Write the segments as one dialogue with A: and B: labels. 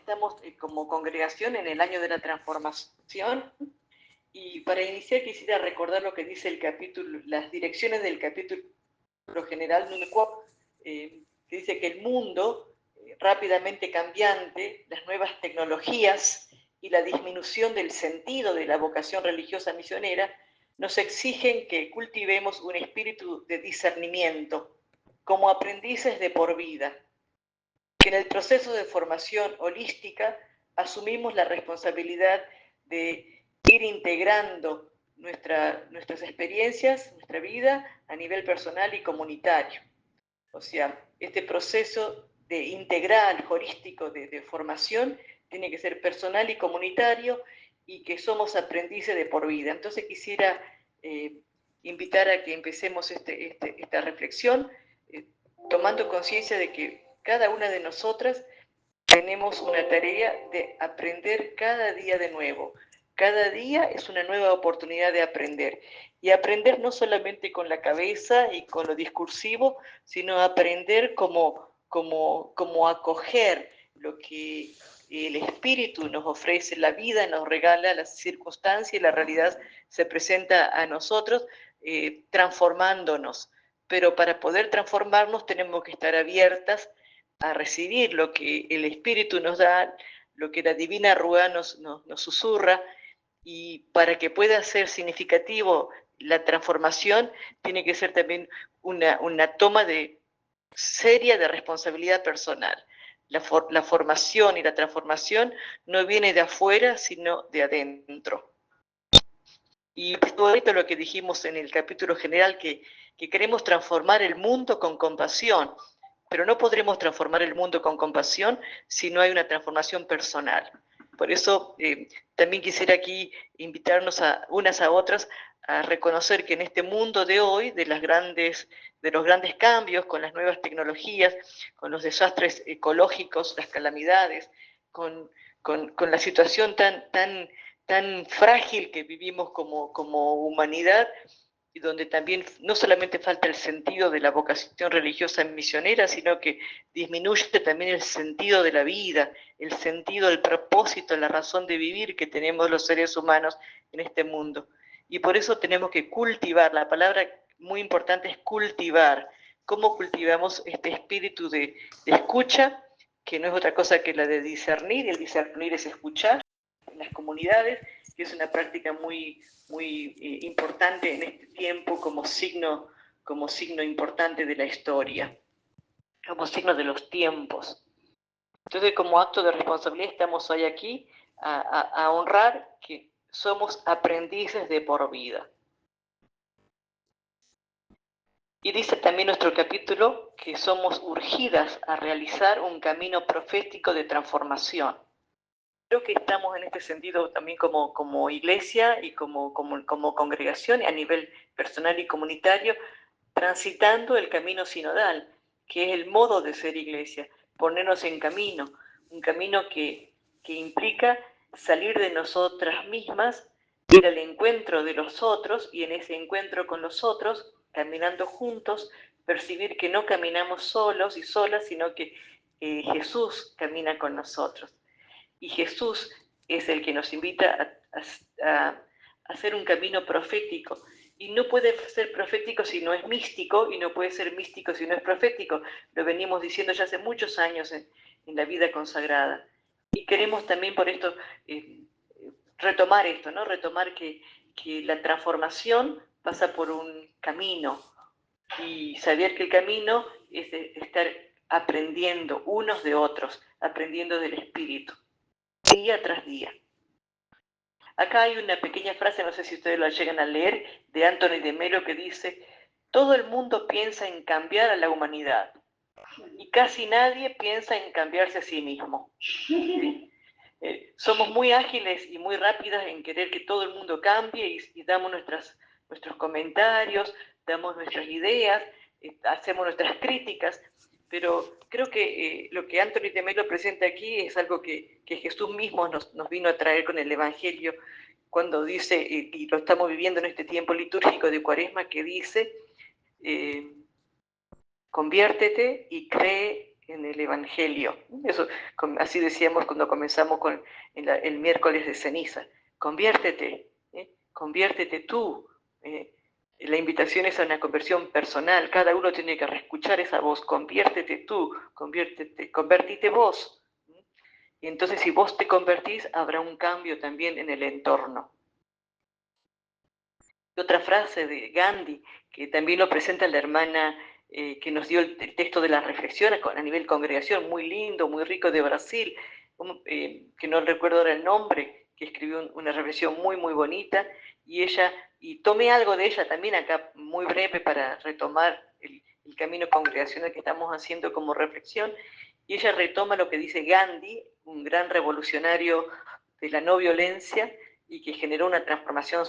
A: estamos como congregación en el año de la transformación, y para iniciar quisiera recordar lo que dice el capítulo, las direcciones del capítulo general número 4, que dice que el mundo rápidamente cambiante, las nuevas tecnologías y la disminución del sentido de la vocación religiosa misionera nos exigen que cultivemos un espíritu de discernimiento como aprendices de por vida, que en el proceso de formación holística asumimos la responsabilidad de ir integrando nuestras experiencias, nuestra vida a nivel personal y comunitario. O sea, este proceso de integral, holístico de formación tiene que ser personal y comunitario, y que somos aprendices de por vida. Entonces quisiera invitar a que empecemos esta reflexión tomando conciencia de que cada una de nosotras tenemos una tarea de aprender cada día de nuevo. Cada día es una nueva oportunidad de aprender. Y aprender no solamente con la cabeza y con lo discursivo, sino aprender como acoger lo que el espíritu nos ofrece, la vida nos regala, las circunstancias y la realidad se presenta a nosotros, transformándonos. Pero para poder transformarnos tenemos que estar abiertas a recibir lo que el espíritu nos da, lo que la divina Ruá nos susurra, y para que pueda ser significativo la transformación, tiene que ser también una toma seria de responsabilidad personal. La formación y la transformación no viene de afuera, sino de adentro. Y todo esto es lo que dijimos en el capítulo general, que queremos transformar el mundo con compasión, pero no podremos transformar el mundo con compasión si no hay una transformación personal. Por eso también quisiera aquí invitarnos a unas a otras a reconocer que en este mundo de hoy, de los grandes cambios, con las nuevas tecnologías, con los desastres ecológicos, las calamidades, con la situación tan frágil que vivimos como humanidad, y donde también no solamente falta el sentido de la vocación religiosa misionera, sino que disminuye también el sentido de la vida, el sentido, el propósito, la razón de vivir que tenemos los seres humanos en este mundo. Y por eso tenemos que cultivar, la palabra muy importante es cultivar. ¿Cómo cultivamos este espíritu de escucha, que no es otra cosa que la de discernir? Y el discernir es escuchar en las comunidades, que es una práctica muy importante en este tiempo como signo importante de la historia, como signo de los tiempos. Entonces, como acto de responsabilidad, estamos hoy aquí a honrar que somos aprendices de por vida. Y dice también nuestro capítulo que somos urgidas a realizar un camino profético de transformación. Creo que estamos en este sentido también como iglesia y como congregación a nivel personal y comunitario, transitando el camino sinodal, que es el modo de ser iglesia, ponernos en camino, un camino que implica salir de nosotras mismas, ir al encuentro de los otros, y en ese encuentro con los otros, caminando juntos, percibir que no caminamos solos y solas, sino que Jesús camina con nosotros. Y Jesús es el que nos invita a hacer un camino profético. Y no puede ser profético si no es místico, y no puede ser místico si no es profético. Lo venimos diciendo ya hace muchos años en la vida consagrada. Y queremos también por esto retomar esto, ¿no? Retomar que la transformación pasa por un camino, y saber que el camino es de estar aprendiendo unos de otros, aprendiendo del Espíritu, día tras día. Acá hay una pequeña frase, no sé si ustedes la llegan a leer, de Anthony de Melo, que dice: todo el mundo piensa en cambiar a la humanidad y casi nadie piensa en cambiarse a sí mismo. ¿Sí? Somos muy ágiles y muy rápidas en querer que todo el mundo cambie, y damos nuestros comentarios, damos nuestras ideas, hacemos nuestras críticas, pero creo que lo que Anthony de Melo presenta aquí es algo que Jesús mismo nos vino a traer con el Evangelio, cuando dice, y lo estamos viviendo en este tiempo litúrgico de Cuaresma, que dice: conviértete y cree en el Evangelio. Eso, así decíamos cuando comenzamos con el miércoles de ceniza. Conviértete, conviértete tú. La invitación es a una conversión personal. Cada uno tiene que escuchar esa voz. Conviértete tú, convertite vos. Y entonces si vos te convertís, habrá un cambio también en el entorno. Y otra frase de Gandhi, que también lo presenta la hermana que nos dio el texto de las reflexiones a nivel congregación, muy lindo, muy rico, de Brasil, que no recuerdo ahora el nombre, que escribió una reflexión muy, muy bonita, y tomé algo de ella también acá, muy breve, para retomar el camino congregacional que estamos haciendo como reflexión, y ella retoma lo que dice Gandhi, un gran revolucionario de la no violencia, y que generó una transformación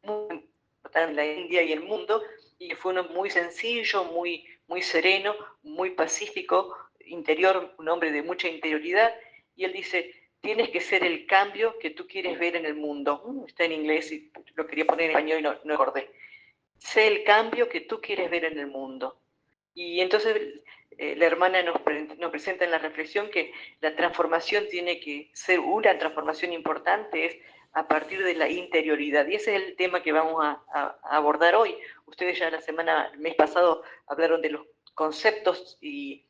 A: muy importante en la India y el mundo, y que fue uno muy sencillo, muy, muy sereno, muy pacífico, interior, un hombre de mucha interioridad, y él dice, tienes que ser el cambio que tú quieres ver en el mundo. Está en inglés y lo quería poner en español y no acordé. Sé el cambio que tú quieres ver en el mundo. Y entonces la hermana nos presenta en la reflexión que la transformación tiene que ser una transformación importante, es a partir de la interioridad. Y ese es el tema que vamos a abordar hoy. Ustedes ya el mes pasado, hablaron de los conceptos y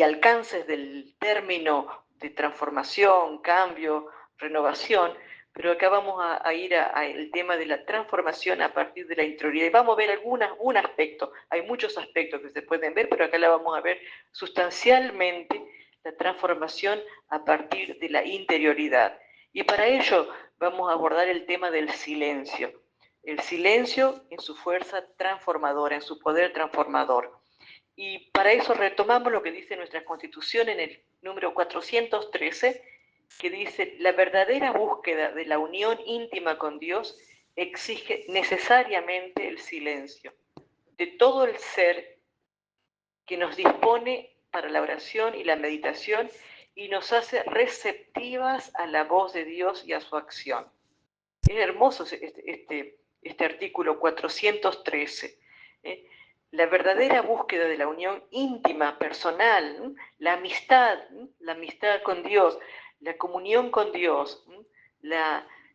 A: alcances del término de transformación, cambio, renovación, pero acá vamos a ir al tema de la transformación a partir de la interioridad. Y vamos a ver un aspecto, hay muchos aspectos que se pueden ver, pero acá la vamos a ver sustancialmente, la transformación a partir de la interioridad. Y para ello vamos a abordar el tema del silencio. El silencio en su fuerza transformadora, en su poder transformador. Y para eso retomamos lo que dice nuestra Constitución en el número 413, que dice, la verdadera búsqueda de la unión íntima con Dios exige necesariamente el silencio de todo el ser que nos dispone para la oración y la meditación y nos hace receptivas a la voz de Dios y a su acción. Es hermoso este artículo 413. La verdadera búsqueda de la unión íntima, personal, la amistad con Dios, la comunión con Dios,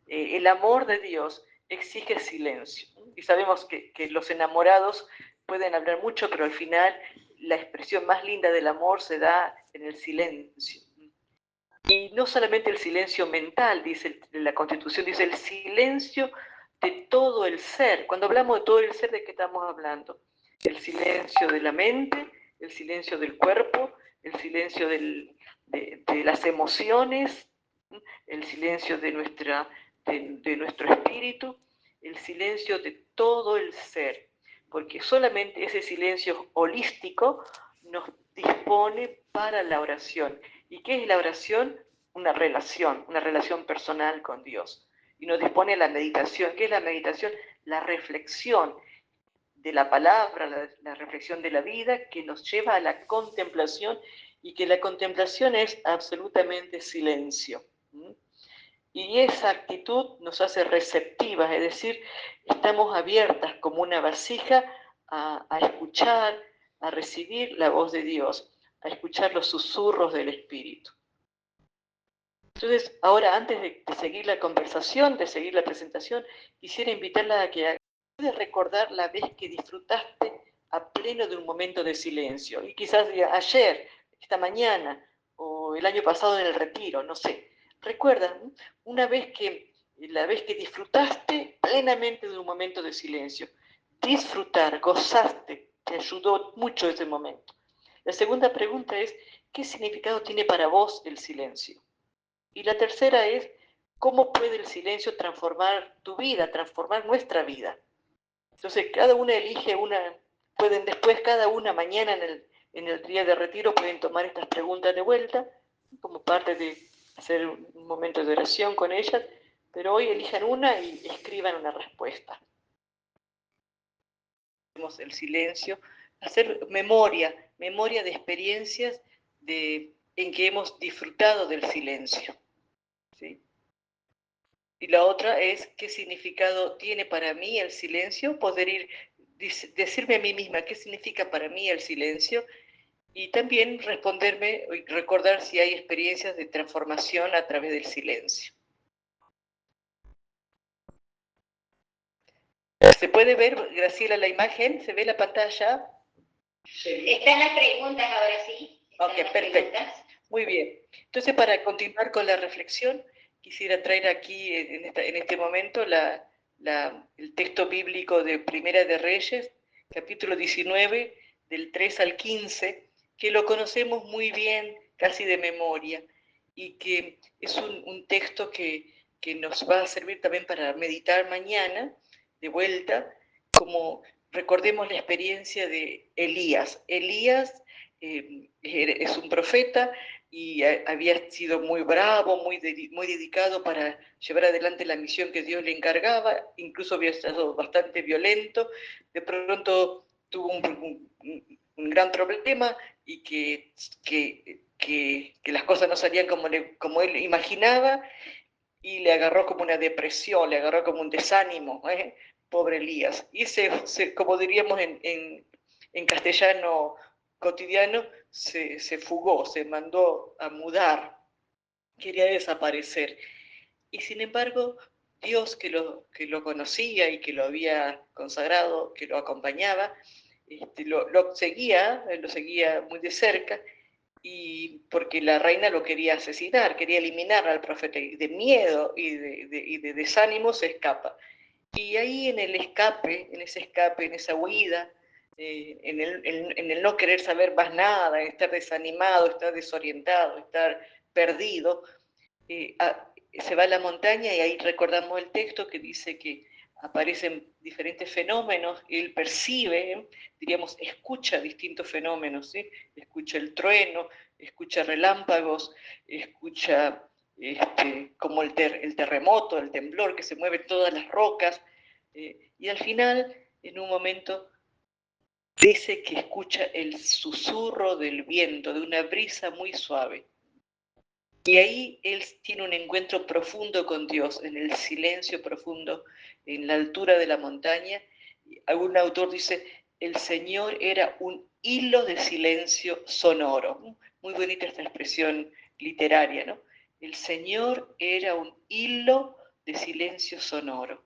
A: el amor de Dios exige silencio. Y sabemos que los enamorados pueden hablar mucho, pero al final la expresión más linda del amor se da en el silencio. Y no solamente el silencio mental, dice la Constitución, dice el silencio de todo el ser. Cuando hablamos de todo el ser, ¿de qué estamos hablando? El silencio de la mente, el silencio del cuerpo, el silencio de las emociones, el silencio de nuestro espíritu, el silencio de todo el ser. Porque solamente ese silencio holístico nos dispone para la oración. ¿Y qué es la oración? Una relación personal con Dios. Y nos dispone la meditación. ¿Qué es la meditación? La reflexión de la palabra, la reflexión de la vida, que nos lleva a la contemplación, y que la contemplación es absolutamente silencio. Y esa actitud nos hace receptivas, es decir, estamos abiertas como una vasija a escuchar, a recibir la voz de Dios, a escuchar los susurros del Espíritu. Entonces, ahora, antes de seguir la conversación, de seguir la presentación, quisiera invitarla a que puedes recordar la vez que disfrutaste a pleno de un momento de silencio. Y quizás ayer, esta mañana, o el año pasado en el retiro, no sé. Recuerda, la vez que disfrutaste plenamente de un momento de silencio. Disfrutar, gozaste, te ayudó mucho ese momento. La segunda pregunta es, ¿qué significado tiene para vos el silencio? Y la tercera es, ¿cómo puede el silencio transformar tu vida, transformar nuestra vida? Entonces, cada una elige pueden después, cada una mañana en el día de retiro, pueden tomar estas preguntas de vuelta, como parte de hacer un momento de oración con ellas, pero hoy elijan una y escriban una respuesta. El silencio, hacer memoria de experiencias en que hemos disfrutado del silencio. ¿Sí? Y la otra es, ¿qué significado tiene para mí el silencio? Poder ir decirme a mí misma qué significa para mí el silencio y también responderme y recordar si hay experiencias de transformación a través del silencio. ¿Se puede ver, Graciela, la imagen? ¿Se ve la pantalla?
B: Están las preguntas ahora sí.
A: Ok, perfecto. Muy bien. Entonces, para continuar con la reflexión, quisiera traer aquí en este momento el texto bíblico de Primera de Reyes, capítulo 19, del 3 al 15, que lo conocemos muy bien, casi de memoria, y que es un texto que nos va a servir también para meditar mañana, de vuelta, como recordemos la experiencia de Elías. Elías es un profeta y había sido muy bravo, muy dedicado para llevar adelante la misión que Dios le encargaba, incluso había estado bastante violento, de pronto tuvo un gran problema y que las cosas no salían como él imaginaba y le agarró como una depresión, le agarró como un desánimo, pobre Elías. Y como diríamos en castellano cotidiano, se fugó, se mandó a mudar, quería desaparecer. Y sin embargo, Dios que lo conocía y que lo había consagrado, que lo acompañaba, lo seguía muy de cerca, y porque la reina lo quería asesinar, quería eliminar al profeta, y de miedo y de desánimo se escapa. Y ahí en ese escape, en esa huida, en el no querer saber más nada, en estar desanimado, estar desorientado, estar perdido, se va a la montaña y ahí recordamos el texto que dice que aparecen diferentes fenómenos, él percibe, diríamos, escucha distintos fenómenos, ¿sí? Escucha el trueno, escucha relámpagos, escucha como el terremoto, el temblor, que se mueven todas las rocas, y al final, en un momento, dice que escucha el susurro del viento, de una brisa muy suave. Y ahí él tiene un encuentro profundo con Dios, en el silencio profundo, en la altura de la montaña. Algún autor dice, el Señor era un hilo de silencio sonoro. Muy bonita esta expresión literaria, ¿no? El Señor era un hilo de silencio sonoro.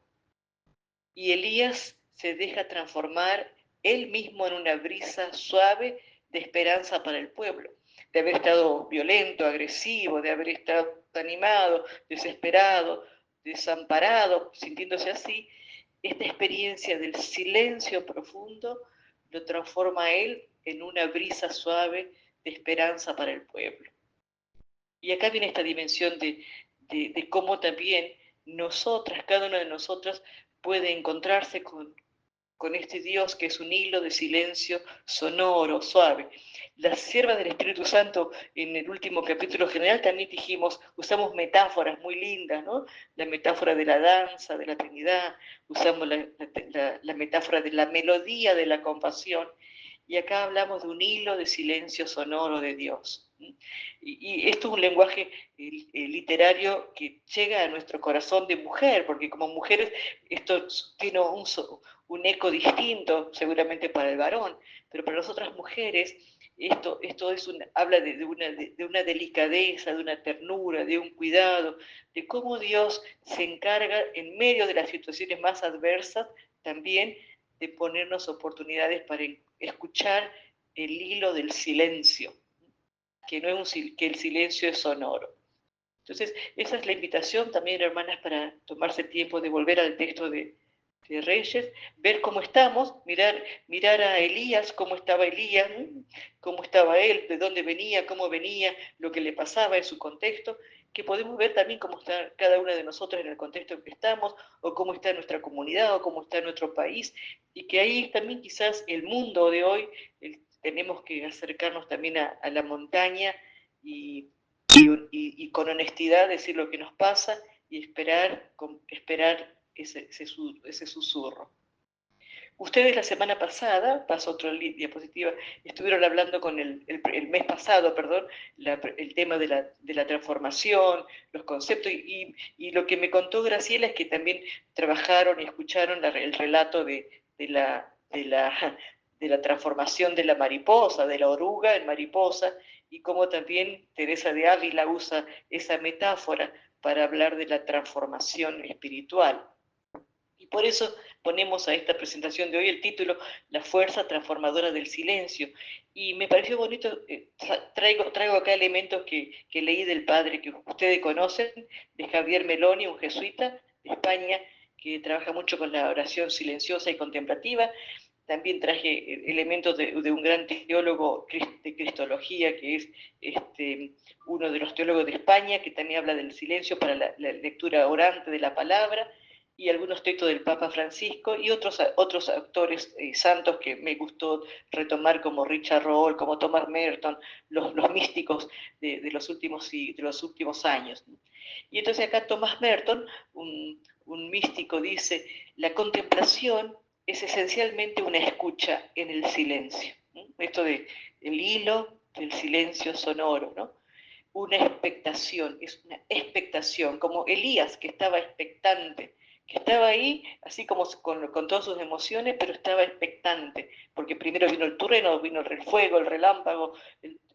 A: Y Elías se deja transformar él mismo en una brisa suave de esperanza para el pueblo, de haber estado violento, agresivo, de haber estado animado, desesperado, desamparado, sintiéndose así. Esta experiencia del silencio profundo lo transforma a él en una brisa suave de esperanza para el pueblo. Y acá viene esta dimensión de cómo también nosotras, cada una de nosotras, puede encontrarse con este Dios que es un hilo de silencio sonoro, suave. Las siervas del Espíritu Santo, en el último capítulo general, también dijimos, usamos metáforas muy lindas, ¿no? La metáfora de la danza, de la Trinidad, usamos la metáfora de la melodía de la compasión, y acá hablamos de un hilo de silencio sonoro de Dios. Y esto es un lenguaje literario que llega a nuestro corazón de mujer, porque como mujeres esto tiene un eco distinto seguramente para el varón, pero para nosotras mujeres esto habla de una delicadeza, de una ternura, de un cuidado, de cómo Dios se encarga en medio de las situaciones más adversas también de ponernos oportunidades para escuchar el hilo del silencio, que el silencio es sonoro. Entonces, esa es la invitación también, hermanas, para tomarse el tiempo de volver al texto de Reyes, ver cómo estamos, mirar a Elías, cómo estaba Elías, cómo estaba él, de dónde venía, cómo venía, lo que le pasaba en su contexto, que podemos ver también cómo está cada una de nosotros en el contexto en que estamos, o cómo está nuestra comunidad, o cómo está nuestro país, y que ahí también quizás el mundo de hoy, tenemos que acercarnos también a la montaña y con honestidad decir lo que nos pasa y esperar ese susurro. Ustedes la semana pasada, paso otra diapositiva, estuvieron hablando con el mes pasado, perdón, el tema de la transformación, los conceptos, y lo que me contó Graciela es que también trabajaron y escucharon el relato de de la transformación de la mariposa, de la oruga en mariposa, y cómo también Teresa de Ávila usa esa metáfora para hablar de la transformación espiritual. Y por eso ponemos a esta presentación de hoy el título La fuerza transformadora del silencio. Y me pareció bonito, traigo acá elementos que leí del padre que ustedes conocen, de Javier Meloni, un jesuita de España, que trabaja mucho con la oración silenciosa y contemplativa. También traje elementos de un gran teólogo de cristología, que es uno de los teólogos de España, que también habla del silencio para la lectura orante de la palabra, y algunos textos del Papa Francisco, y otros autores santos que me gustó retomar, como Richard Roll, como Thomas Merton, los místicos de los últimos años. Y entonces acá Thomas Merton, un místico, dice: la contemplación es esencialmente una escucha en el silencio. Esto de el hilo del silencio sonoro, ¿no? Una expectación, es una expectación, como Elías, que estaba expectante, que estaba ahí, así como con todas sus emociones, pero estaba expectante, porque primero vino el trueno, vino el fuego, el relámpago,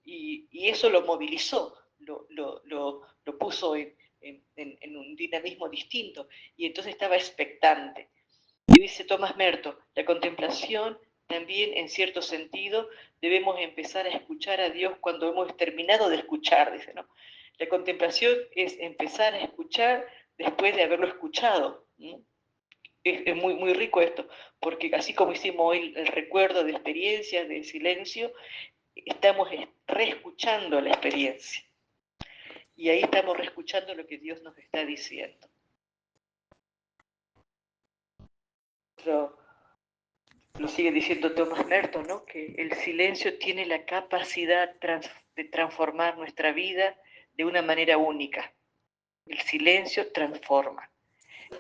A: y eso lo movilizó, lo puso en un dinamismo distinto, y entonces estaba expectante. Y dice Thomas Merton, la contemplación también, en cierto sentido, debemos empezar a escuchar a Dios cuando hemos terminado de escuchar, dice, ¿no? La contemplación es empezar a escuchar después de haberlo escuchado. Es muy, muy rico esto, porque así como hicimos hoy el recuerdo de experiencias, de silencio, estamos reescuchando la experiencia. Y ahí estamos reescuchando lo que Dios nos está diciendo. Lo sigue diciendo Thomas Merton, ¿no? Que el silencio tiene la capacidad de transformar nuestra vida de una manera única. El silencio transforma.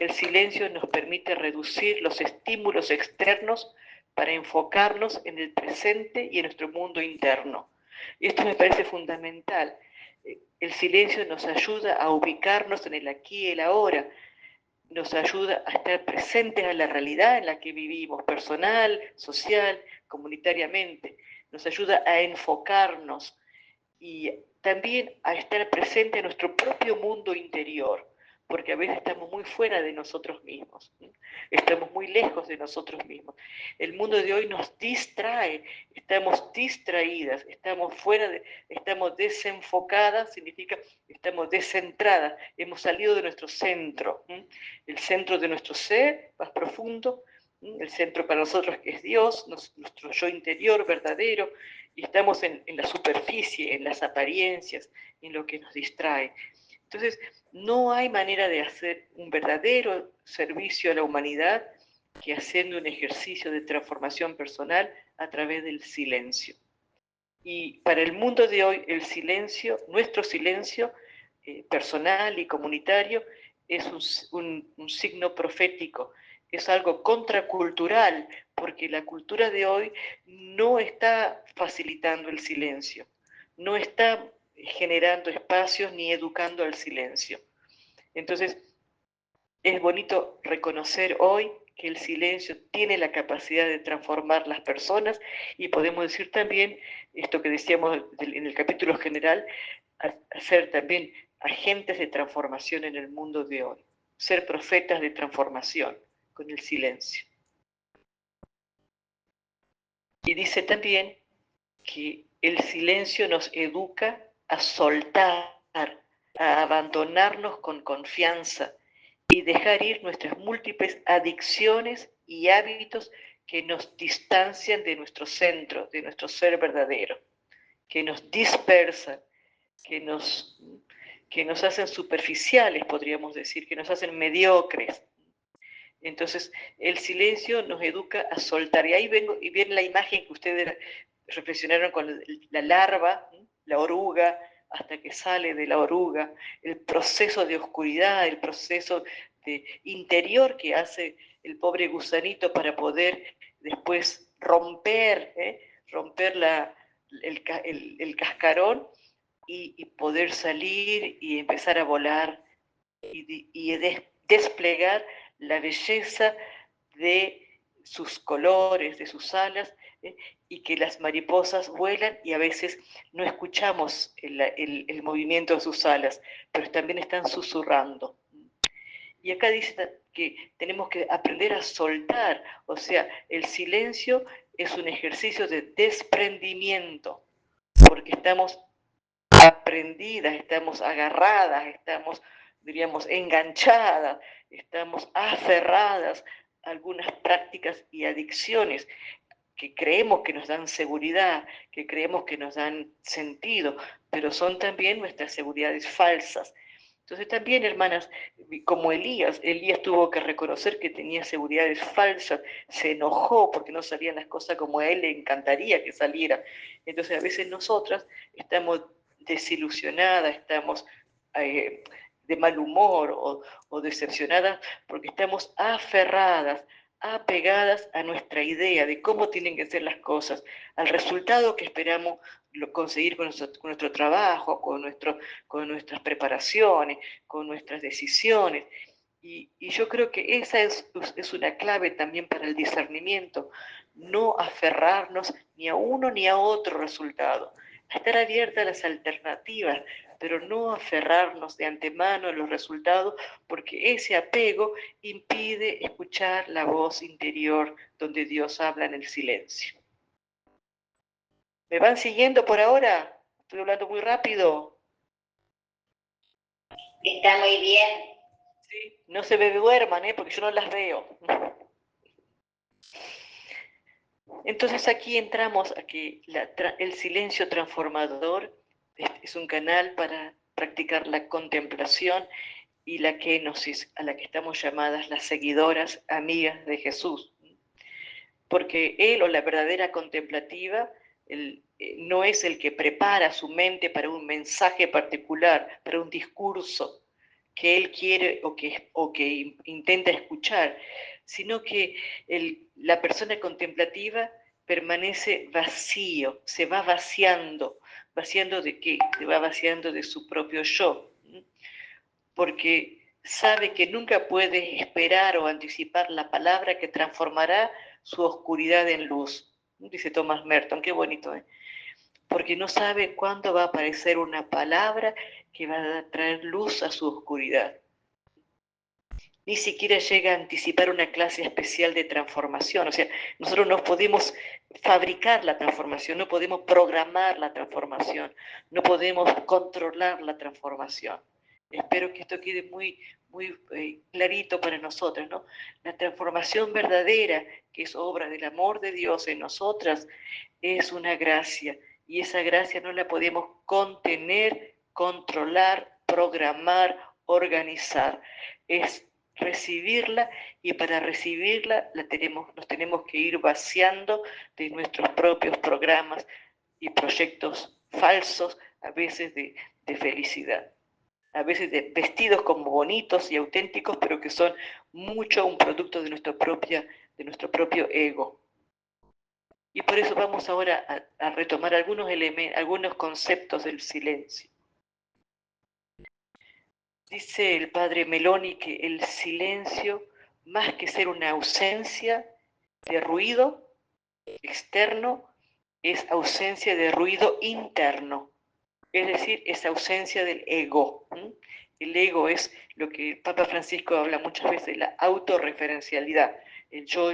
A: El silencio nos permite reducir los estímulos externos para enfocarnos en el presente y en nuestro mundo interno. Y esto me parece fundamental. El silencio nos ayuda a ubicarnos en el aquí y el ahora, nos ayuda a estar presentes a la realidad en la que vivimos, personal, social, comunitariamente. Nos ayuda a enfocarnos y también a estar presente en nuestro propio mundo interior, porque a veces estamos muy fuera de nosotros mismos, estamos muy lejos de nosotros mismos. El mundo de hoy nos distrae, estamos distraídas, estamos desenfocadas, significa estamos descentradas, hemos salido de nuestro centro, el centro de nuestro ser más profundo, el centro para nosotros que es Dios, nuestro yo interior verdadero, y estamos en la superficie, en las apariencias, en lo que nos distrae. Entonces, no hay manera de hacer un verdadero servicio a la humanidad que haciendo un ejercicio de transformación personal a través del silencio. Y para el mundo de hoy, el silencio, nuestro silencio personal y comunitario, es un signo profético, es algo contracultural, porque la cultura de hoy no está facilitando el silencio, no está generando espacios ni educando al silencio. Entonces, es bonito reconocer hoy que el silencio tiene la capacidad de transformar las personas, y podemos decir también, esto que decíamos en el capítulo general, ser también agentes de transformación en el mundo de hoy, ser profetas de transformación con el silencio. Y dice también que el silencio nos educa a soltar, a abandonarnos con confianza y dejar ir nuestras múltiples adicciones y hábitos que nos distancian de nuestro centro, de nuestro ser verdadero, que nos dispersan, que nos hacen superficiales, podríamos decir, que nos hacen mediocres. Entonces, el silencio nos educa a soltar. Y ahí viene la imagen que ustedes reflexionaron con la larva, la oruga, hasta que sale de la oruga, el proceso de oscuridad, el proceso interior que hace el pobre gusanito para poder después romper el cascarón y poder salir y empezar a volar y desplegar la belleza de sus colores, de sus alas, y que las mariposas vuelan y a veces no escuchamos el movimiento de sus alas, pero también están susurrando. Y acá dice que tenemos que aprender a soltar, o sea, el silencio es un ejercicio de desprendimiento, porque estamos aprendidas, estamos agarradas, estamos, diríamos, enganchadas, estamos aferradas a algunas prácticas y adicciones que creemos que nos dan seguridad, que creemos que nos dan sentido, pero son también nuestras seguridades falsas. Entonces también, hermanas, como Elías tuvo que reconocer que tenía seguridades falsas, se enojó porque no salían las cosas como a él le encantaría que saliera. Entonces a veces nosotras estamos desilusionadas, estamos de mal humor o decepcionadas porque estamos aferradas, apegadas a nuestra idea de cómo tienen que ser las cosas, al resultado que esperamos conseguir con nuestro trabajo, con nuestras preparaciones, con nuestras decisiones. Y yo creo que esa es una clave también para el discernimiento, no aferrarnos ni a uno ni a otro resultado, a estar abierta a las alternativas, pero no aferrarnos de antemano a los resultados, porque ese apego impide escuchar la voz interior donde Dios habla en el silencio. ¿Me van siguiendo por ahora? ¿Estoy hablando muy rápido?
B: Está muy bien.
A: Sí, no se me duerman, porque yo no las veo. Entonces aquí entramos a que el silencio transformador es un canal para practicar la contemplación y la kenosis, a la que estamos llamadas las seguidoras amigas de Jesús. Porque él, o la verdadera contemplativa, no es el que prepara su mente para un mensaje particular, para un discurso que él quiere o que intenta escuchar, sino que la persona contemplativa permanece vacío, se va vaciando. ¿Vaciando de qué? Se va vaciando de su propio yo, porque sabe que nunca puede esperar o anticipar la palabra que transformará su oscuridad en luz. Dice Thomas Merton, qué bonito, ¿eh? Porque no sabe cuándo va a aparecer una palabra que va a traer luz a su oscuridad. Ni siquiera llega a anticipar una clase especial de transformación. O sea, nosotros no podemos fabricar la transformación, no podemos programar la transformación, no podemos controlar la transformación. Espero que esto quede muy, muy clarito para nosotros, ¿no? La transformación verdadera, que es obra del amor de Dios en nosotras, es una gracia. Y esa gracia no la podemos contener, controlar, programar, organizar. Es recibirla, y para recibirla nos tenemos que ir vaciando de nuestros propios programas y proyectos falsos, a veces de felicidad, a veces vestidos como bonitos y auténticos, pero que son mucho un producto de nuestro propio ego. Y por eso vamos ahora a retomar algunos conceptos del silencio. Dice el padre Meloni que el silencio, más que ser una ausencia de ruido externo, es ausencia de ruido interno. Es decir, es ausencia del ego. El ego es lo que el Papa Francisco habla muchas veces, la autorreferencialidad. El yo,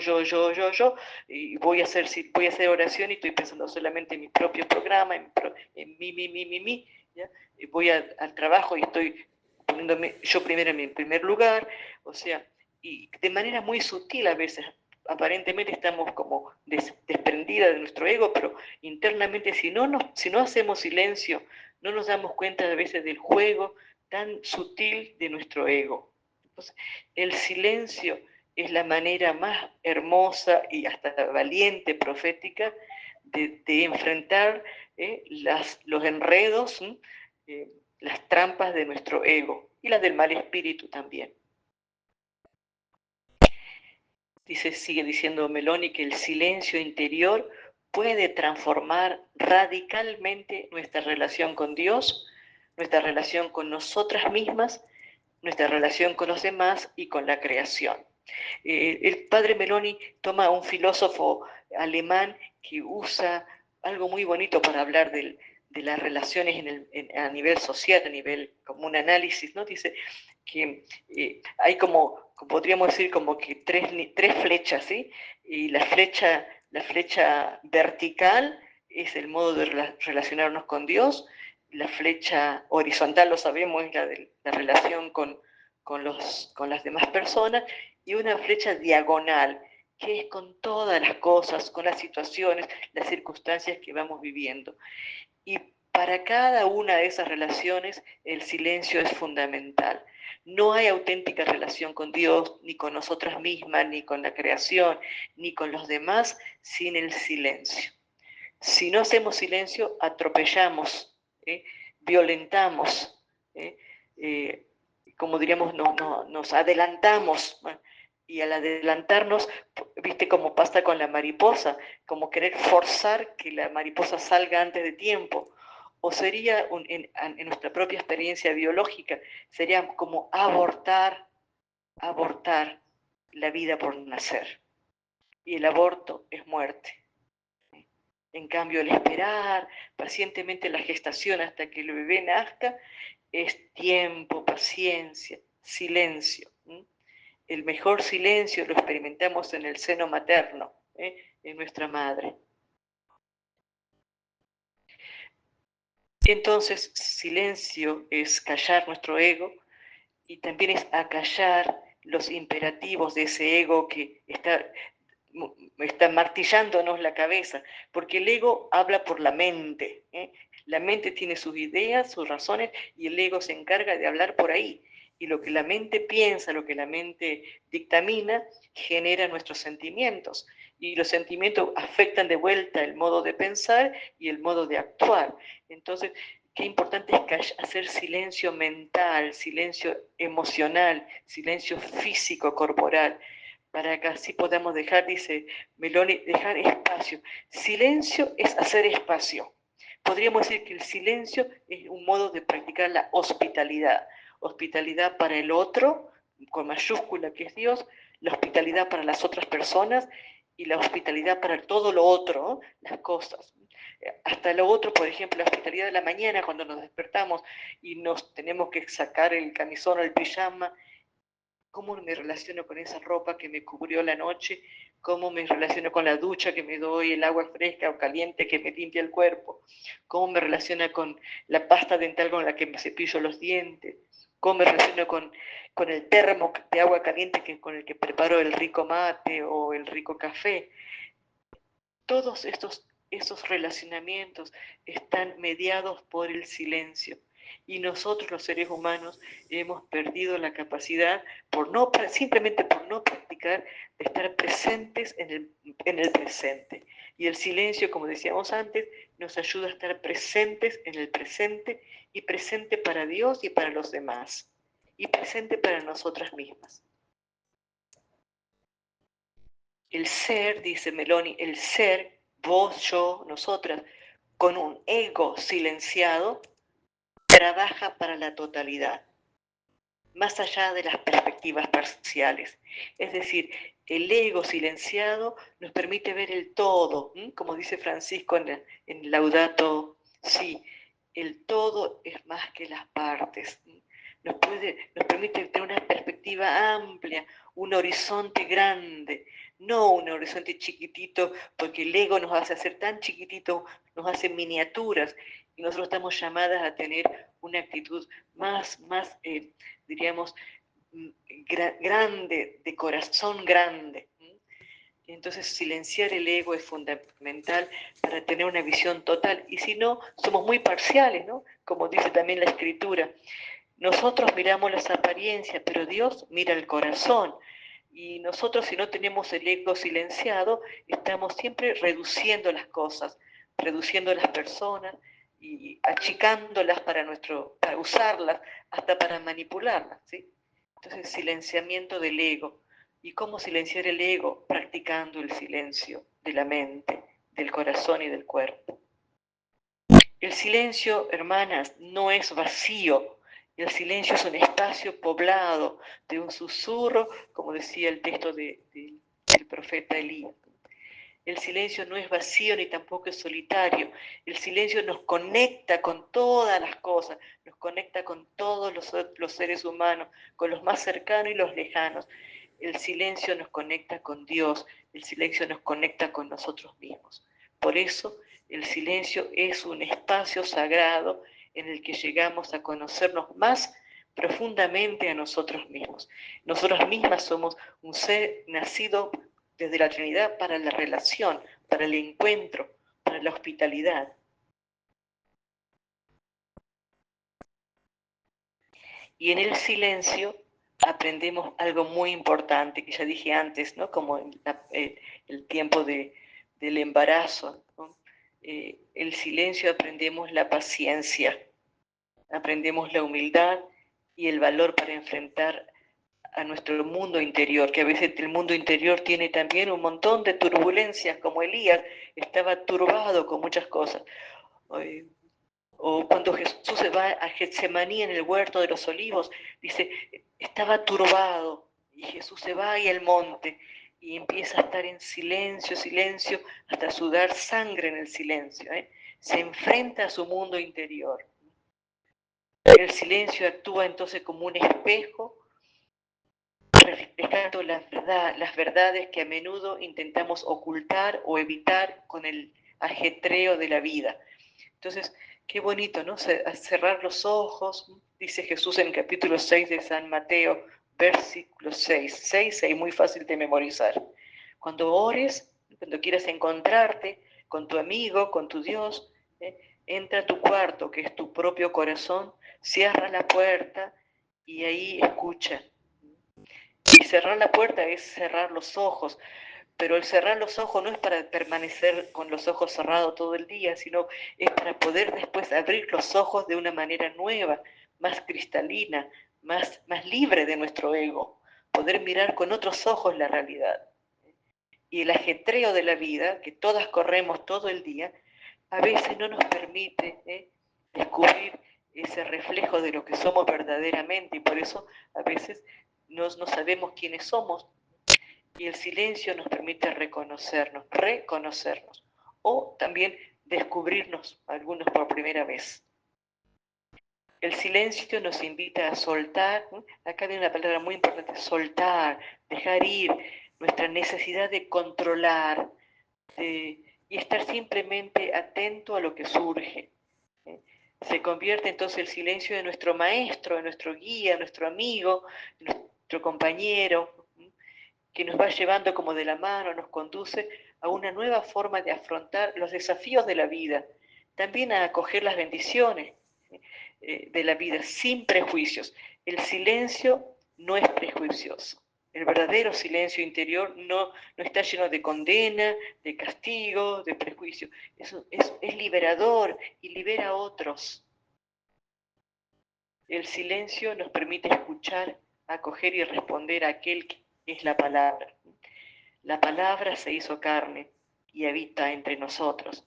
A: y voy a hacer oración y estoy pensando solamente en mi propio programa, en mí, ¿ya? Y voy al trabajo y estoy poniéndome yo primero en mi primer lugar, o sea, y de manera muy sutil a veces, aparentemente estamos como desprendidas de nuestro ego, pero internamente si no hacemos silencio, no nos damos cuenta a veces del juego tan sutil de nuestro ego. Entonces, el silencio es la manera más hermosa y hasta valiente, profética, de enfrentar los enredos, las trampas de nuestro ego y las del mal espíritu también. Sigue diciendo Meloni que el silencio interior puede transformar radicalmente nuestra relación con Dios, nuestra relación con nosotras mismas, nuestra relación con los demás y con la creación. El padre Meloni toma a un filósofo alemán que usa algo muy bonito para hablar de las relaciones a nivel social, a nivel como un análisis, ¿no? Dice que hay como, podríamos decir, como que tres flechas, ¿sí? Y la flecha vertical es el modo de relacionarnos con Dios, la flecha horizontal, lo sabemos, es la de la relación con las demás personas, y una flecha diagonal, que es con todas las cosas, con las situaciones, las circunstancias que vamos viviendo. Y para cada una de esas relaciones, el silencio es fundamental. No hay auténtica relación con Dios, ni con nosotras mismas, ni con la creación, ni con los demás, sin el silencio. Si no hacemos silencio, atropellamos, violentamos, ¿eh? Como diríamos, nos adelantamos. Y al adelantarnos, viste cómo pasa con la mariposa, como querer forzar que la mariposa salga antes de tiempo. O sería, en nuestra propia experiencia biológica, sería como abortar la vida por nacer. Y el aborto es muerte. En cambio, el esperar pacientemente la gestación hasta que el bebé nazca es tiempo, paciencia, silencio. El mejor silencio lo experimentamos en el seno materno, en nuestra madre. Entonces, silencio es callar nuestro ego y también es acallar los imperativos de ese ego que está martillándonos la cabeza, porque el ego habla por la mente. La mente tiene sus ideas, sus razones, y el ego se encarga de hablar por ahí. Y lo que la mente piensa, lo que la mente dictamina, genera nuestros sentimientos. Y los sentimientos afectan de vuelta el modo de pensar y el modo de actuar. Entonces, qué importante es hacer silencio mental, silencio emocional, silencio físico, corporal, para que así podamos dejar, dice Meloni, dejar espacio. Silencio es hacer espacio. Podríamos decir que el silencio es un modo de practicar la hospitalidad. Hospitalidad para el otro, con mayúscula que es Dios, la hospitalidad para las otras personas y la hospitalidad para todo lo otro, las cosas. Hasta lo otro, por ejemplo, la hospitalidad de la mañana, cuando nos despertamos y nos tenemos que sacar el camisón o el pijama. ¿Cómo me relaciono con esa ropa que me cubrió la noche? ¿Cómo me relaciono con la ducha que me doy, el agua fresca o caliente que me limpia el cuerpo? ¿Cómo me relaciono con la pasta dental con la que me cepillo los dientes? ¿Cómo me relaciono con el termo de agua caliente con el que preparo el rico mate o el rico café? Todos esos relacionamientos están mediados por el silencio. Y nosotros los seres humanos hemos perdido la capacidad, simplemente por no practicar, de estar presentes en el presente. Y el silencio, como decíamos antes, nos ayuda a estar presentes en el presente y presente para Dios y para los demás. Y presente para nosotras mismas. El ser, dice Meloni, el ser, vos, yo, nosotras, con un ego silenciado, trabaja para la totalidad, más allá de las perspectivas parciales. Es decir, el ego silenciado nos permite ver el todo, como dice Francisco en Laudato Si, el todo es más que las partes. Nos permite tener una perspectiva amplia, un horizonte grande, no un horizonte chiquitito, porque el ego nos hace hacer tan chiquitito, nos hace miniaturas, y nosotros estamos llamadas a tener una actitud más diríamos, grande, de corazón grande. Entonces, silenciar el ego es fundamental para tener una visión total. Y si no, somos muy parciales, ¿no? Como dice también la Escritura. Nosotros miramos las apariencias, pero Dios mira el corazón. Y nosotros, si no tenemos el ego silenciado, estamos siempre reduciendo las cosas, reduciendo las personas y achicándolas para usarlas, hasta para manipularlas, ¿sí? Entonces, silenciamiento del ego. ¿Y cómo silenciar el ego? Practicando el silencio de la mente, del corazón y del cuerpo. El silencio, hermanas, no es vacío, El silencio es un espacio poblado de un susurro, como decía el texto del profeta Elías. El silencio no es vacío ni tampoco es solitario. El silencio nos conecta con todas las cosas, nos conecta con todos los seres humanos, con los más cercanos y los lejanos. El silencio nos conecta con Dios, el silencio nos conecta con nosotros mismos. Por eso el silencio es un espacio sagrado en el que llegamos a conocernos más profundamente a nosotros mismos. Nosotras mismas somos un ser nacido desde la Trinidad para la relación, para el encuentro, para la hospitalidad. Y en el silencio aprendemos algo muy importante, que ya dije antes, ¿no? Como el tiempo del embarazo, ¿no? El silencio aprendemos la paciencia, aprendemos la humildad y el valor para enfrentar a nuestro mundo interior, que a veces el mundo interior tiene también un montón de turbulencias, como Elías estaba turbado con muchas cosas. O cuando Jesús se va a Getsemaní en el huerto de los olivos, dice, estaba turbado, y Jesús se va ahí al monte y empieza a estar en silencio, silencio, hasta sudar sangre en el silencio. Se enfrenta a su mundo interior. El silencio actúa entonces como un espejo, reflejando las verdades que a menudo intentamos ocultar o evitar con el ajetreo de la vida. Entonces, qué bonito, ¿no? Cerrar los ojos, dice Jesús en el capítulo 6 de San Mateo, versículo 6. 6 es muy fácil de memorizar. Cuando ores, cuando quieras encontrarte con tu amigo, con tu Dios, entra a tu cuarto, que es tu propio corazón, cierra la puerta y ahí escucha. Y cerrar la puerta es cerrar los ojos, pero el cerrar los ojos no es para permanecer con los ojos cerrados todo el día, sino es para poder después abrir los ojos de una manera nueva, más cristalina, más libre de nuestro ego, poder mirar con otros ojos la realidad. Y el ajetreo de la vida, que todas corremos todo el día, a veces no nos permite descubrir ese reflejo de lo que somos verdaderamente, y por eso a veces no sabemos quiénes somos, y el silencio nos permite reconocernos, o también descubrirnos algunos por primera vez. El silencio nos invita a soltar, ¿no? Acá viene una palabra muy importante, soltar, dejar ir nuestra necesidad de controlar y estar simplemente atento a lo que surge. Se convierte entonces el silencio en nuestro maestro, en nuestro guía, en nuestro amigo, en nuestro compañero, que nos va llevando como de la mano, nos conduce a una nueva forma de afrontar los desafíos de la vida, también a acoger las bendiciones de la vida sin prejuicios. El silencio no es prejuicioso. El verdadero silencio interior no está lleno de condena, de castigo, de prejuicio. Eso es liberador y libera a otros. El silencio nos permite escuchar, acoger y responder a aquel que es la palabra. La palabra se hizo carne y habita entre nosotros.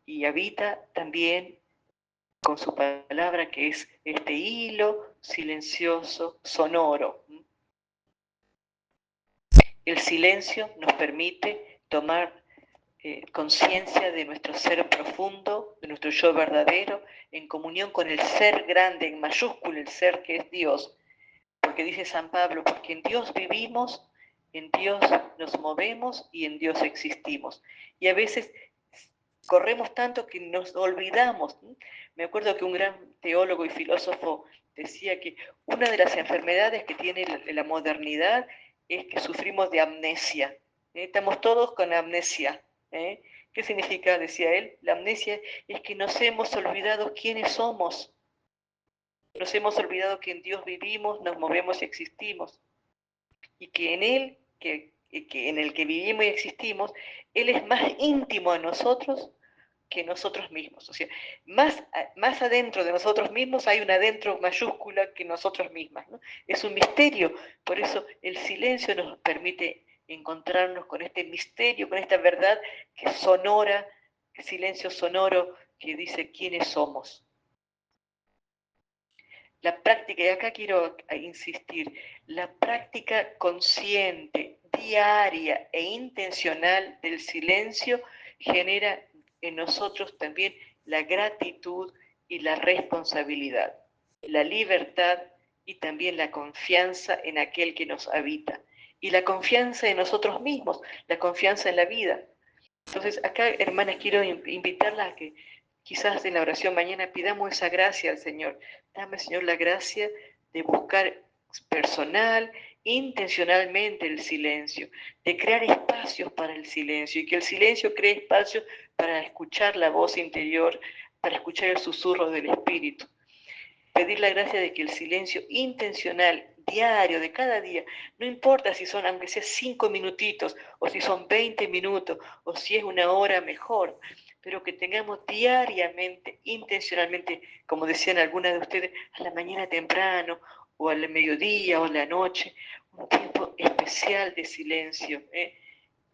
A: Y habita también con su palabra, que es este hilo silencioso, sonoro. El silencio nos permite tomar conciencia de nuestro ser profundo, de nuestro yo verdadero, en comunión con el ser grande, en mayúscula, el ser que es Dios. Porque dice San Pablo, porque en Dios vivimos, en Dios nos movemos y en Dios existimos. Y a veces corremos tanto que nos olvidamos. Me acuerdo que un gran teólogo y filósofo decía que una de las enfermedades que tiene la modernidad es que sufrimos de amnesia. Estamos todos con amnesia. ¿Qué significa? Decía él. La amnesia es que nos hemos olvidado quiénes somos. Nos hemos olvidado que en Dios vivimos, nos movemos y existimos. Y que en Él, que en el que vivimos y existimos, Él es más íntimo a nosotros que nosotros mismos. O sea, más adentro de nosotros mismos hay un adentro mayúscula que nosotros mismas, ¿no? Es un misterio. Por eso el silencio nos permite encontrarnos con este misterio, con esta verdad que sonora, silencio sonoro que dice quiénes somos. La práctica, y acá quiero insistir, la práctica consciente, diaria e intencional del silencio genera en nosotros también la gratitud y la responsabilidad, la libertad y también la confianza en aquel que nos habita. Y la confianza en nosotros mismos, la confianza en la vida. Entonces, acá, hermanas, quiero invitarlas a que quizás en la oración mañana pidamos esa gracia al Señor. Dame, Señor, la gracia de buscar personal, intencionalmente el silencio, de crear espacios para el silencio y que el silencio cree espacios para escuchar la voz interior, para escuchar el susurro del Espíritu. Pedir la gracia de que el silencio intencional, diario, de cada día, no importa si son, aunque sea 5 minutitos, o si son 20 minutos, o si es una hora, mejor, pero que tengamos diariamente, intencionalmente, como decían algunas de ustedes, a la mañana temprano, o al mediodía, o a la noche, un tiempo especial de silencio,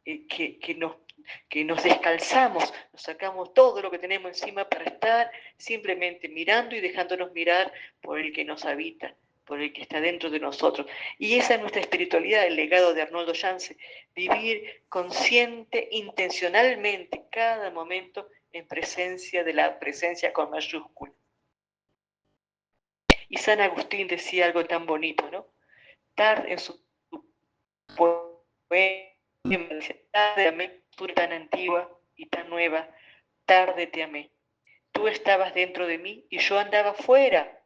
A: que nos descalzamos, nos sacamos todo lo que tenemos encima para estar simplemente mirando y dejándonos mirar por el que nos habita, por el que está dentro de nosotros. Y esa es nuestra espiritualidad, el legado de Arnoldo Janse, vivir consciente, intencionalmente, cada momento en presencia de la presencia con mayúscula. Y San Agustín decía algo tan bonito, ¿no? Tarde en su poema, tarde amé, tú tan antigua y tan nueva, tarde te amé. Tú estabas dentro de mí y yo andaba fuera.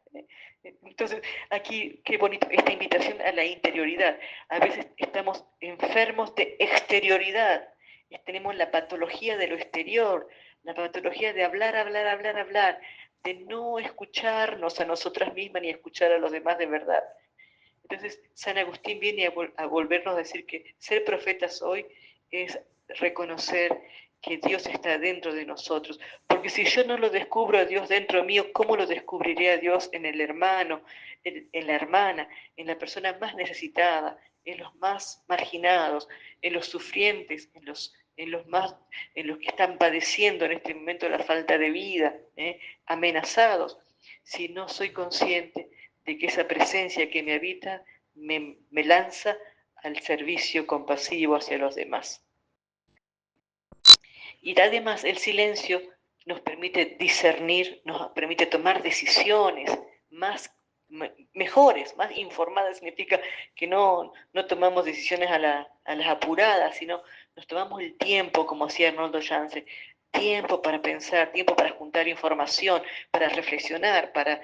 A: Entonces, aquí, qué bonito, esta invitación a la interioridad. A veces estamos enfermos de exterioridad. Tenemos la patología de lo exterior, la patología de hablar, hablar, hablar, hablar, de no escucharnos a nosotras mismas ni escuchar a los demás de verdad. Entonces, San Agustín viene a volvernos a decir que ser profetas hoy es reconocer que Dios está dentro de nosotros. Porque si yo no lo descubro a Dios dentro mío, ¿cómo lo descubriré a Dios en el hermano, en la hermana, en la persona más necesitada, en los más marginados, en los sufrientes, en los que están padeciendo en este momento la falta de vida, amenazados? Si no soy consciente de que esa presencia que me habita me lanza al servicio compasivo hacia los demás. Y además el silencio nos permite discernir, nos permite tomar decisiones mejores, más informadas. Significa que no tomamos decisiones a las apuradas, sino nos tomamos el tiempo, como hacía Arnoldo Janse, tiempo para pensar, tiempo para juntar información, para reflexionar, para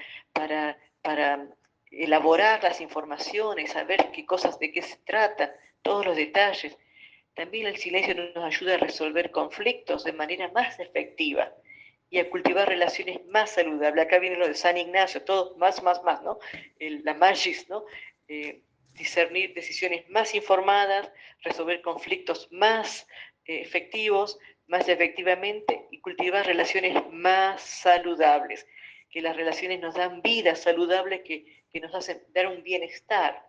A: elaborar las informaciones, saber qué cosas, de qué se trata, todos los detalles. También el silencio nos ayuda a resolver conflictos de manera más efectiva y a cultivar relaciones más saludables. Acá viene lo de San Ignacio, todo más, ¿no? La magis, ¿no? Discernir decisiones más informadas, resolver conflictos más efectivos, más efectivamente, y cultivar relaciones más saludables. Que las relaciones nos dan vida saludable que nos hacen dar un bienestar.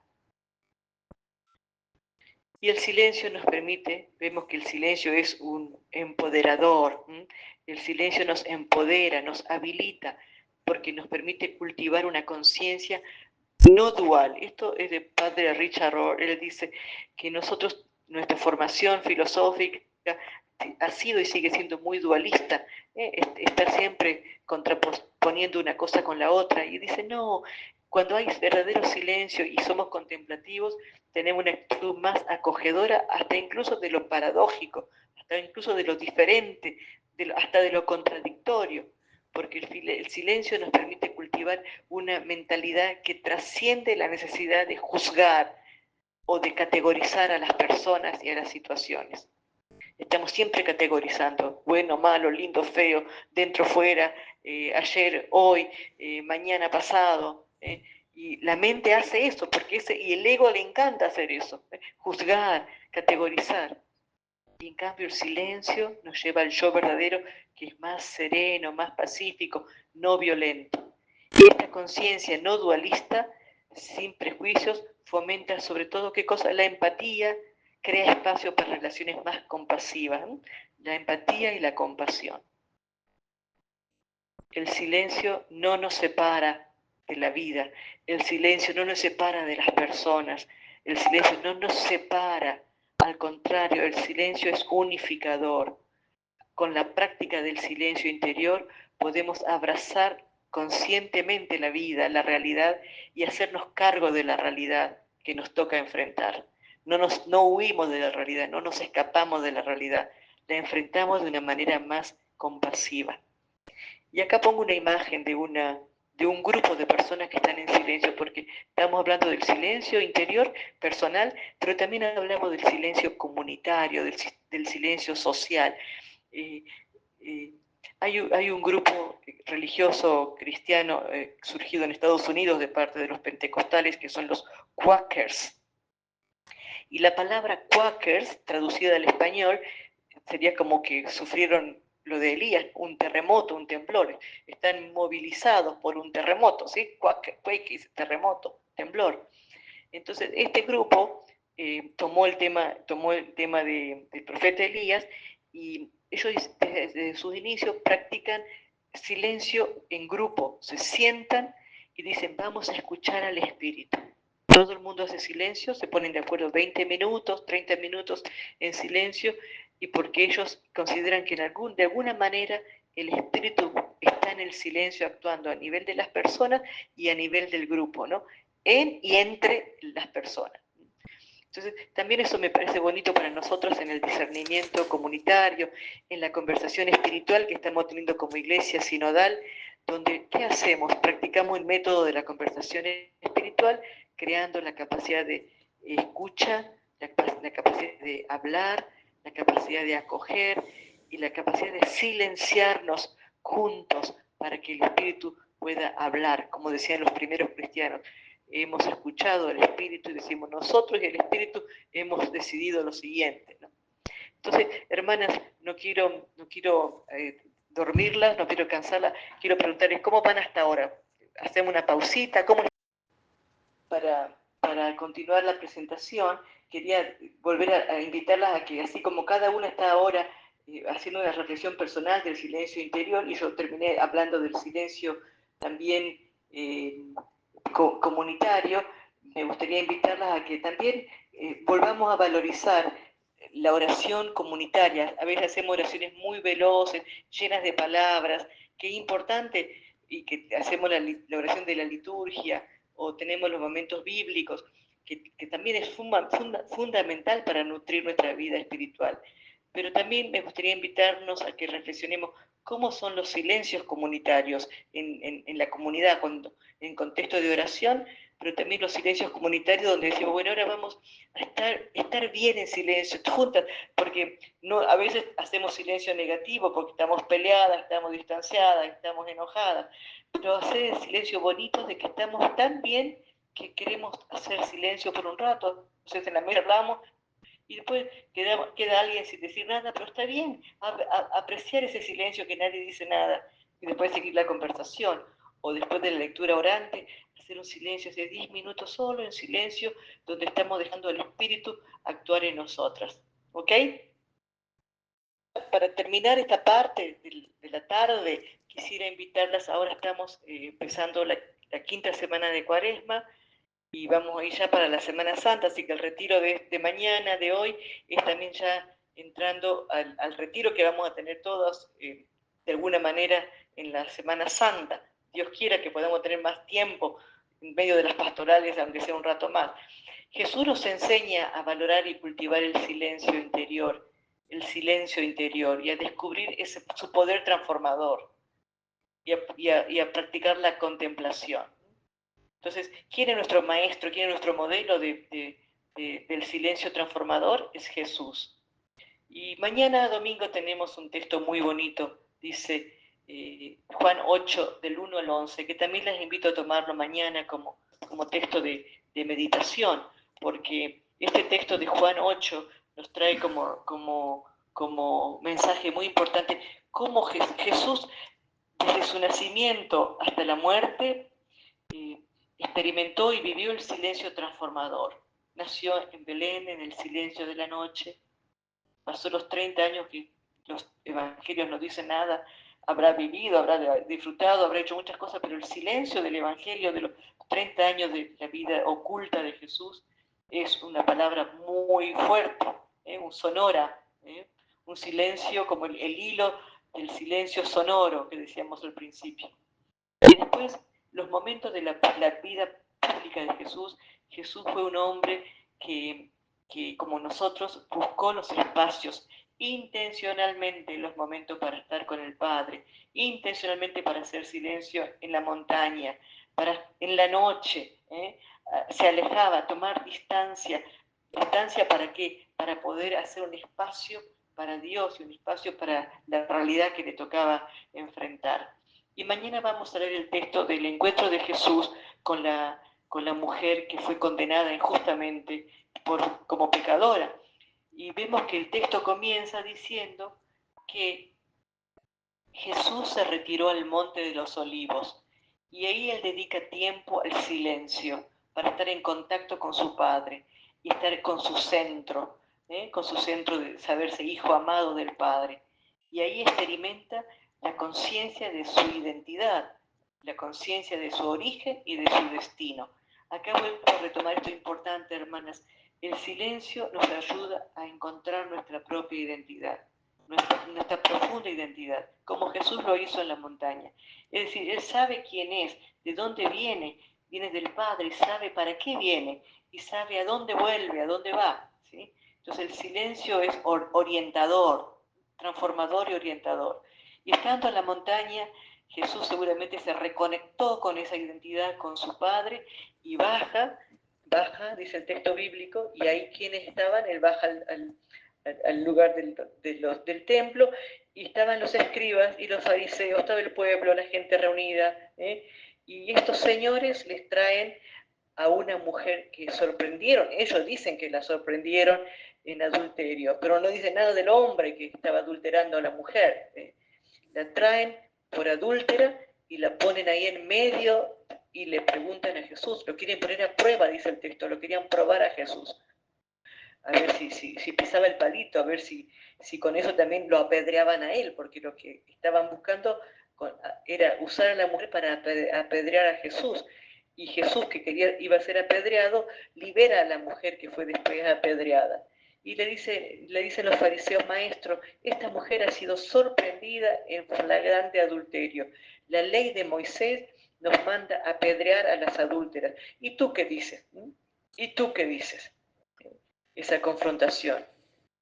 A: Y el silencio nos permite, vemos que el silencio es un empoderador, el silencio nos empodera, nos habilita, porque nos permite cultivar una conciencia no dual. Esto es de padre Richard Rohr. Él dice que nosotros, nuestra formación filosófica ha sido y sigue siendo muy dualista, estar siempre contraponiendo una cosa con la otra. Y dice, no, cuando hay verdadero silencio y somos contemplativos, tenemos una actitud más acogedora, hasta incluso de lo paradójico, hasta incluso de lo diferente, hasta de lo contradictorio, porque el silencio nos permite cultivar una mentalidad que trasciende la necesidad de juzgar o de categorizar a las personas y a las situaciones. Estamos siempre categorizando, bueno, malo, lindo, feo, dentro, fuera, ayer, hoy, mañana, pasado. Y la mente hace eso, y el ego le encanta hacer eso, juzgar, categorizar. Y en cambio el silencio nos lleva al yo verdadero, que es más sereno, más pacífico, no violento. Y esta conciencia no dualista, sin prejuicios, fomenta sobre todo, ¿qué cosa? La empatía, crea espacio para relaciones más compasivas, ¿no? La empatía y la compasión. El silencio no nos separa, de la vida. El silencio no nos separa de las personas, el silencio no nos separa, al contrario, el silencio es unificador. Con la práctica del silencio interior podemos abrazar conscientemente la vida, la realidad y hacernos cargo de la realidad que nos toca enfrentar. No huimos de la realidad, no nos escapamos de la realidad, la enfrentamos de una manera más compasiva. Y acá pongo una imagen de un grupo de personas que están en silencio, porque estamos hablando del silencio interior, personal, pero también hablamos del silencio comunitario, del silencio social. Eh, eh, hay un grupo religioso cristiano surgido en Estados Unidos de parte de los pentecostales que son los Quakers. Y la palabra Quakers, traducida al español, sería como que sufrieron lo de Elías, un terremoto, un temblor. Están movilizados por un terremoto, ¿sí? Quake, terremoto, temblor. Entonces, este grupo tomó el tema del profeta Elías y ellos desde sus inicios practican silencio en grupo, se sientan y dicen, vamos a escuchar al Espíritu. Todo el mundo hace silencio, se ponen de acuerdo 20 minutos, 30 minutos en silencio, y porque ellos consideran que de alguna manera el Espíritu está en el silencio actuando a nivel de las personas y a nivel del grupo, ¿no? En y entre las personas. Entonces, también eso me parece bonito para nosotros en el discernimiento comunitario, en la conversación espiritual que estamos teniendo como iglesia sinodal, donde, ¿qué hacemos? Practicamos el método de la conversación espiritual, creando la capacidad de escucha, la capacidad de hablar, la capacidad de acoger y la capacidad de silenciarnos juntos para que el Espíritu pueda hablar, como decían los primeros cristianos. Hemos escuchado al Espíritu y decimos, nosotros y el Espíritu hemos decidido lo siguiente, ¿no? Entonces, hermanas, no quiero dormirlas, no quiero cansarlas, quiero preguntarles cómo van hasta ahora. Hacemos una pausita, ¿cómo? Para continuar la presentación, quería volver a invitarlas a que, así como cada una está ahora haciendo una reflexión personal del silencio interior, y yo terminé hablando del silencio también comunitario, me gustaría invitarlas a que también volvamos a valorizar la oración comunitaria. A veces hacemos oraciones muy veloces, llenas de palabras, que es importante, y que hacemos la oración de la liturgia, o tenemos los momentos bíblicos, que también es fundamental para nutrir nuestra vida espiritual. Pero también me gustaría invitarnos a que reflexionemos cómo son los silencios comunitarios en la comunidad, en contexto de oración, pero también los silencios comunitarios donde decimos, bueno, ahora vamos a estar bien en silencio, juntas, porque a veces hacemos silencio negativo porque estamos peleadas, estamos distanciadas, estamos enojadas, pero hacer el silencio bonito de que estamos tan bien que queremos hacer silencio por un rato. Entonces en la mesa hablamos y después queda alguien sin decir nada, pero está bien apreciar ese silencio que nadie dice nada y después seguir la conversación. O después de la lectura orante, hacer un silencio de 10 minutos solo en silencio, donde estamos dejando al Espíritu actuar en nosotras. ¿Ok? Para terminar esta parte de la tarde, quisiera invitarlas, ahora estamos empezando la quinta semana de Cuaresma, y vamos a ir ya para la Semana Santa, así que el retiro de mañana, de hoy, es también ya entrando al retiro que vamos a tener todos de alguna manera en la Semana Santa. Dios quiera que podamos tener más tiempo en medio de las pastorales, aunque sea un rato más. Jesús nos enseña a valorar y cultivar el silencio interior, y a descubrir su poder transformador, y a practicar la contemplación. Entonces, ¿quién es nuestro maestro? ¿Quién es nuestro modelo del silencio transformador? Es Jesús. Y mañana domingo tenemos un texto muy bonito, dice Juan 8, del 1 al 11, que también les invito a tomarlo mañana como texto de meditación, porque este texto de Juan 8 nos trae como mensaje muy importante cómo Jesús, desde su nacimiento hasta la muerte, experimentó y vivió el silencio transformador. Nació en Belén en el silencio de la noche, pasó los 30 años que los evangelios no dicen nada, habrá vivido, habrá disfrutado, habrá hecho muchas cosas, pero el silencio del Evangelio de los 30 años de la vida oculta de Jesús es una palabra muy fuerte, un sonora, un silencio como el hilo del silencio sonoro que decíamos al principio. Y después, los momentos de la vida pública de Jesús, Jesús fue un hombre que, como nosotros, buscó los espacios intencionalmente, los momentos para estar con el Padre, intencionalmente para hacer silencio en la montaña, en la noche, se alejaba, tomar distancia. ¿Distancia para qué? Para poder hacer un espacio para Dios y un espacio para la realidad que le tocaba enfrentar. Y mañana vamos a leer el texto del encuentro de Jesús con la mujer que fue condenada injustamente como pecadora. Y vemos que el texto comienza diciendo que Jesús se retiró al monte de los olivos y ahí él dedica tiempo al silencio para estar en contacto con su Padre y estar con su centro de saberse hijo amado del Padre. Y ahí experimenta la conciencia de su identidad, la conciencia de su origen y de su destino. Acá vuelvo a retomar esto importante, hermanas. El silencio nos ayuda a encontrar nuestra propia identidad, nuestra profunda identidad, como Jesús lo hizo en la montaña. Es decir, Él sabe quién es, de dónde viene del Padre, sabe para qué viene y sabe a dónde vuelve, a dónde va, ¿sí? Entonces el silencio es orientador, transformador y orientador. Y estando en la montaña, Jesús seguramente se reconectó con esa identidad, con su Padre, y baja, dice el texto bíblico, y ahí quienes estaban, Él baja al lugar del templo, y estaban los escribas y los fariseos, todo el pueblo, la gente reunida, y estos señores les traen a una mujer que sorprendieron, ellos dicen que la sorprendieron en adulterio, pero no dicen nada del hombre que estaba adulterando a la mujer. La traen por adúltera y la ponen ahí en medio y le preguntan a Jesús, lo quieren poner a prueba, dice el texto, lo querían probar a Jesús, a ver si pisaba el palito, a ver si con eso también lo apedreaban a él, porque lo que estaban buscando era usar a la mujer para apedrear a Jesús. Y Jesús, que iba a ser apedreado, libera a la mujer que fue después apedreada. Y le dicen los fariseos: maestro, esta mujer ha sido sorprendida en flagrante adulterio. La ley de Moisés nos manda apedrear a las adúlteras. ¿Y tú qué dices? ¿Y tú qué dices? Esa confrontación.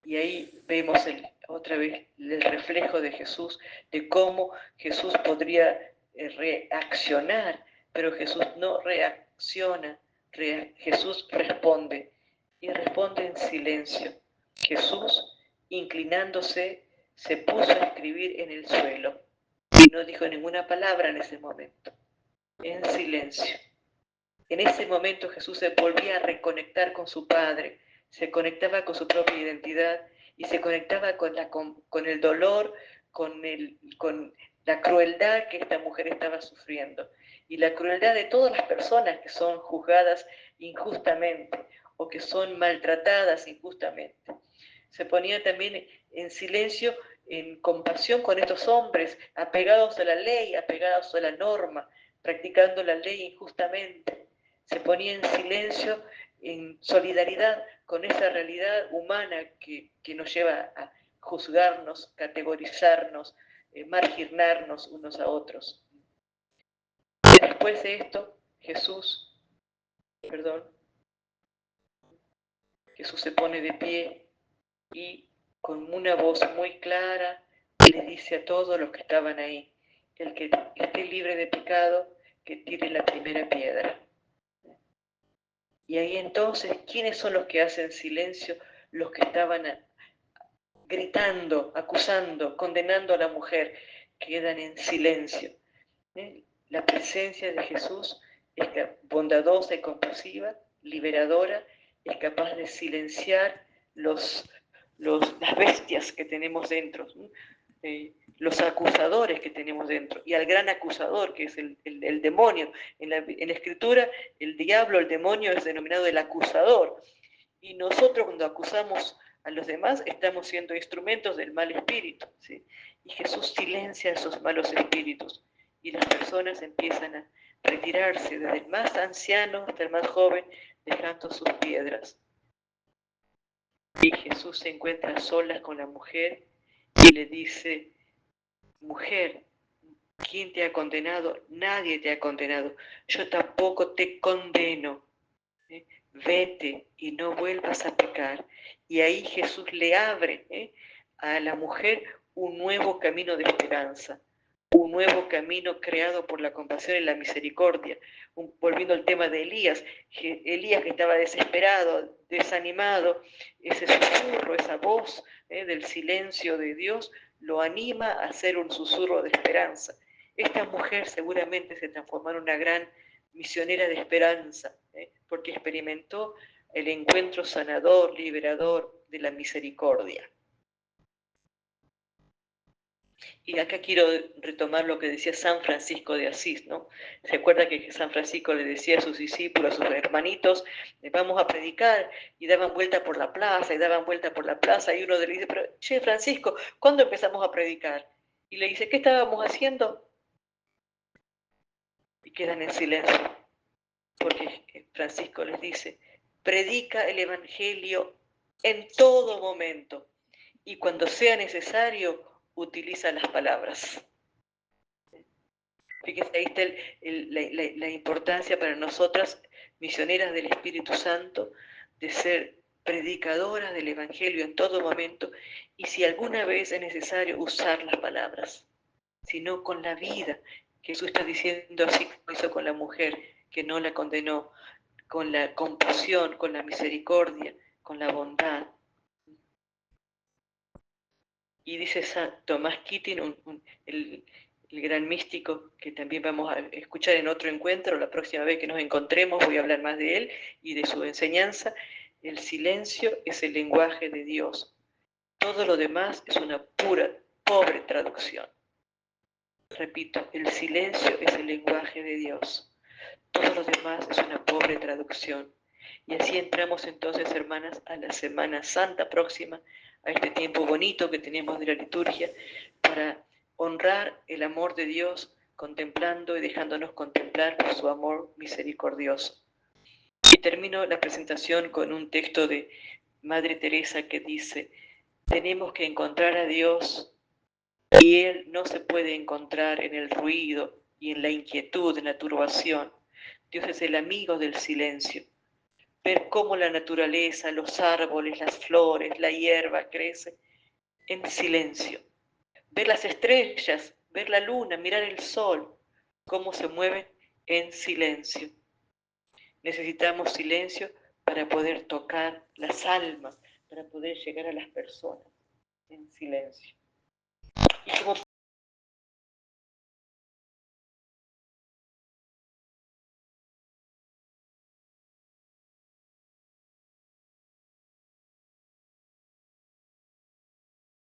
A: Y ahí vemos otra vez el reflejo de Jesús, de cómo Jesús podría reaccionar, pero Jesús no reacciona, Jesús responde, y responde en silencio. Jesús, inclinándose, se puso a escribir en el suelo, y no dijo ninguna palabra en ese momento, en silencio. En ese momento Jesús se volvía a reconectar con su Padre, se conectaba con su propia identidad y se conectaba con el dolor, con la crueldad que esta mujer estaba sufriendo y la crueldad de todas las personas que son juzgadas injustamente o que son maltratadas injustamente. Se ponía también en silencio, en compasión con estos hombres apegados a la ley, apegados a la norma, practicando la ley injustamente. Se ponía en silencio, en solidaridad con esa realidad humana que nos lleva a juzgarnos, categorizarnos, marginarnos unos a otros. Y después de esto, Jesús se pone de pie y con una voz muy clara le dice a todos los que estaban ahí: el que esté libre de pecado, que tire la primera piedra. Y ahí entonces, ¿quiénes son los que hacen silencio? Los que estaban gritando, acusando, condenando a la mujer, quedan en silencio. La presencia de Jesús es bondadosa y compasiva, liberadora, es capaz de silenciar las bestias que tenemos dentro, los acusadores que tenemos dentro, y al gran acusador, que es el demonio. En la Escritura, el diablo, el demonio, es denominado el acusador. Y nosotros, cuando acusamos a los demás, estamos siendo instrumentos del mal espíritu, ¿sí? Y Jesús silencia a esos malos espíritus y las personas empiezan a retirarse, desde el más anciano hasta el más joven, dejando sus piedras. Y Jesús se encuentra a solas con la mujer y le dice: mujer, ¿quién te ha condenado? Nadie te ha condenado. Yo tampoco te condeno. Vete y no vuelvas a pecar. Y ahí Jesús le abre a la mujer un nuevo camino de esperanza, un nuevo camino creado por la compasión y la misericordia. Volviendo al tema de Elías, Elías que estaba desesperado, desanimado, ese susurro, esa voz del silencio de Dios, lo anima a hacer un susurro de esperanza. Esta mujer seguramente se transformó en una gran misionera de esperanza, porque experimentó el encuentro sanador, liberador de la misericordia. Y acá quiero retomar lo que decía San Francisco de Asís, ¿no? ¿Se acuerda que San Francisco le decía a sus discípulos, a sus hermanitos, vamos a predicar? Y daban vuelta por la plaza, y daban vuelta por la plaza, y uno le dice, pero, che, Francisco, ¿cuándo empezamos a predicar? Y le dice, ¿qué estábamos haciendo? Y quedan en silencio, porque Francisco les dice, predica el Evangelio en todo momento, y cuando sea necesario, utiliza las palabras. Fíjense, ahí está la importancia para nosotras, misioneras del Espíritu Santo, de ser predicadoras del Evangelio en todo momento, y si alguna vez es necesario, usar las palabras, sino con la vida. Jesús está diciendo así como hizo con la mujer, que no la condenó, con la compasión, con la misericordia, con la bondad. Y dice San Tomás Keating, el gran místico, que también vamos a escuchar en otro encuentro, la próxima vez que nos encontremos voy a hablar más de él y de su enseñanza: el silencio es el lenguaje de Dios. Todo lo demás es una pobre traducción. Repito, el silencio es el lenguaje de Dios. Todo lo demás es una pobre traducción. Y así entramos entonces, hermanas, a la Semana Santa próxima, a este tiempo bonito que tenemos de la liturgia, para honrar el amor de Dios, contemplando y dejándonos contemplar por su amor misericordioso. Y termino la presentación con un texto de Madre Teresa que dice: tenemos que encontrar a Dios, y Él no se puede encontrar en el ruido y en la inquietud, en la turbación. Dios es el amigo del silencio. Ver cómo la naturaleza, los árboles, las flores, la hierba crece en silencio. Ver las estrellas, ver la luna, mirar el sol, cómo se mueven en silencio. Necesitamos silencio para poder tocar las almas, para poder llegar a las personas en silencio. Y como